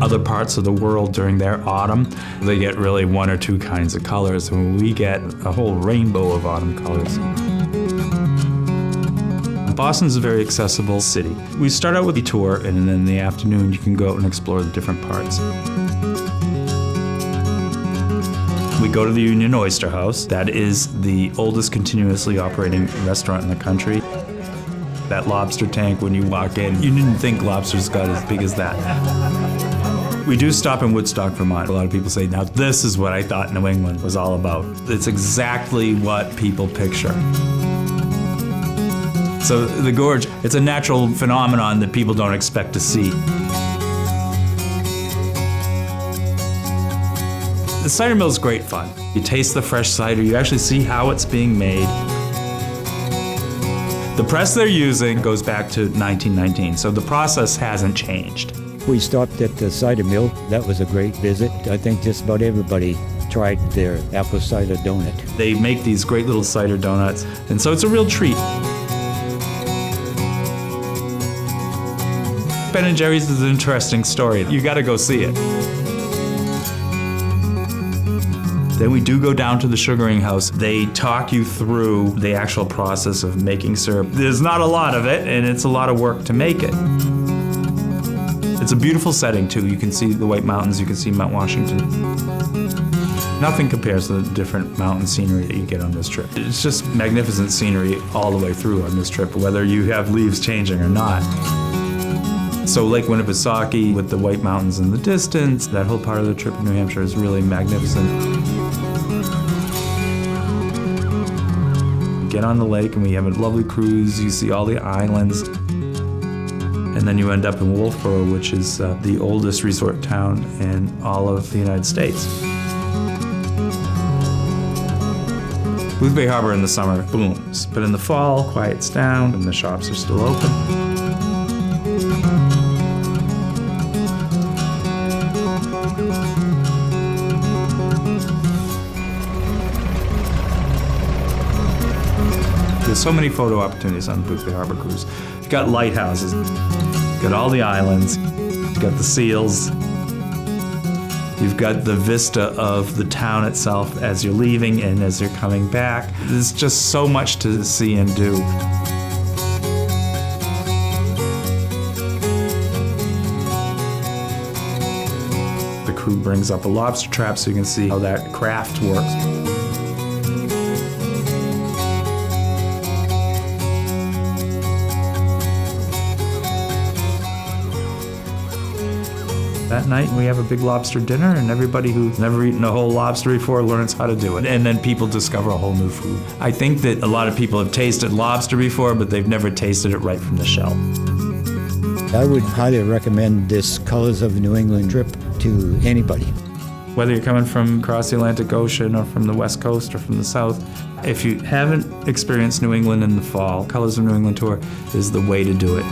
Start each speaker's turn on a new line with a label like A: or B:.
A: other parts of the world during their autumn, they get really one or two kinds of colors, and we get a whole rainbow of autumn colors. Boston's a very accessible city. We start out with a tour, and then in the afternoon you can go out and explore the different parts. We go to the Union Oyster House. That is the oldest continuously operating restaurant in the country. That lobster tank, when you walk in, you didn't think lobsters got as big as that. We do stop in Woodstock, Vermont. A lot of people say, now this is what I thought New England was all about. It's exactly what people picture. So the gorge, it's a natural phenomenon that people don't expect to see. The cider mill is great fun. You taste the fresh cider, you actually see how it's being made. The press they're using goes back to 1919, so the process hasn't changed.
B: We stopped at the Cider Mill. That was a great visit. I think just about everybody tried their apple cider donut.
A: They make these great little cider donuts, and so it's a real treat. Ben & Jerry's is an interesting story. You gotta go see it. Then we do go down to the sugaring house. They talk you through the actual process of making syrup. There's not a lot of it, and it's a lot of work to make it. It's a beautiful setting, too. You can see the White Mountains, you can see Mount Washington. Nothing compares to the different mountain scenery that you get on this trip. It's just magnificent scenery all the way through on this trip, whether you have leaves changing or not. So Lake Winnipesaukee with the White Mountains in the distance, that whole part of the trip in New Hampshire is really magnificent. Get on the lake and we have a lovely cruise. You see all the islands. And then you end up in Wolfboro, which is the oldest resort town in all of the United States. Boothbay Harbor in the summer booms, but in the fall, quiets down and the shops are still open. There's so many photo opportunities on the Boothbay Harbor cruise. You've got lighthouses, you've got all the islands, you've got the seals, you've got the vista of the town itself as you're leaving and as you're coming back. There's just so much to see and do. The crew brings up a lobster trap so you can see how that craft works. That night, we have a big lobster dinner, and everybody who's never eaten a whole lobster before learns how to do it. And then people discover a whole new food. I think that a lot of people have tasted lobster before, but they've never tasted it right from the shell.
B: I would highly recommend this Colors of New England trip to anybody.
A: Whether you're coming from across the Atlantic Ocean or from the West Coast or from the South, if you haven't experienced New England in the fall, Colors of New England Tour is the way to do it.